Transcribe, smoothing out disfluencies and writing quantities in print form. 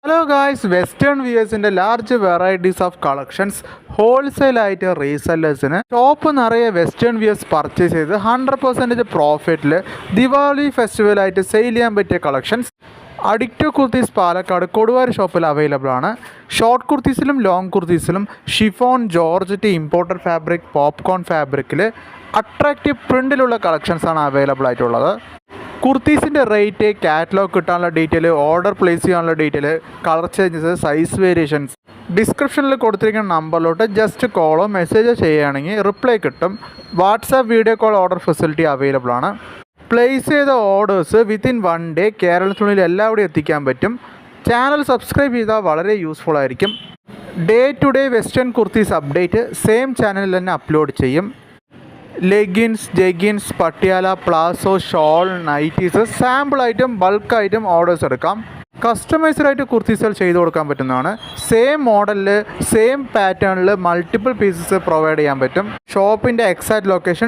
Hello guys, western വിയേഴ്സിൻ്റെ large varieties of collections ഹോൾസെയിലായിട്ട് റീസെല്ലേഴ്സിന് ഷോപ്പ് നിറയെ വെസ്റ്റേൺ വിയേഴ്സ് പർച്ചേസ് ചെയ്ത് 100% പ്രോഫിറ്റിൽ ദിവാലി ഫെസ്റ്റിവലായിട്ട് സെയിൽ ചെയ്യാൻ പറ്റിയ കളക്ഷൻസ് അഡിക്റ്റോ കുർത്തീസ് പാലക്കാട് കൊടുവാരി ഷോപ്പിൽ അവൈലബിൾ ആണ്. ഷോർട്ട് കുർത്തീസിലും ലോങ് കുർത്തീസിലും chiffon, georgette, imported fabric, popcorn ഫാബ്രിക്കിൽ അട്രാക്റ്റീവ് പ്രിൻറ്റിലുള്ള കളക്ഷൻസാണ് അവൈലബിൾ ആയിട്ടുള്ളത്. കുർത്തീസിൻ്റെ റേറ്റ്, കാറ്റലോഗ് കിട്ടാനുള്ള ഡീറ്റെയിൽ, ഓർഡർ പ്ലേസ് ചെയ്യാനുള്ള detail, colour changes, size variations ഡിസ്ക്രിപ്ഷനിൽ കൊടുത്തിരിക്കുന്ന നമ്പറിലോട്ട് ജസ്റ്റ് കോളോ മെസ്സേജോ ചെയ്യുകയാണെങ്കിൽ റിപ്ലൈ കിട്ടും. WhatsApp video call order facility available ആണ്. പ്ലേസ് ചെയ്ത ഓർഡേഴ്സ് വിത്തിൻ 1 ഡേ കേരളത്തിനുള്ളിൽ എല്ലാവിടെയും എത്തിക്കാൻ പറ്റും. ചാനൽ സബ്സ്ക്രൈബ് ചെയ്താൽ വളരെ യൂസ്ഫുൾ ആയിരിക്കും. Day to day western kurtis update same ചാനലിൽ തന്നെ അപ്ലോഡ് ചെയ്യും. Leggings, jeggings, Patiala, palazzo, shawl, nighties, sample item, bulk item orders എടുക്കാം. കസ്റ്റമൈസ്ഡായിട്ട് കുർത്തീസുകൾ ചെയ്ത് കൊടുക്കാൻ പറ്റുന്നതാണ്. സെയിം മോഡലിൽ സെയിം പാറ്റേണിൽ മൾട്ടിപ്പിൾ പീസസ് പ്രൊവൈഡ് ചെയ്യാൻ പറ്റും. ഷോപ്പിൻ്റെ എക്സാക്റ്റ് ലൊക്കേഷൻ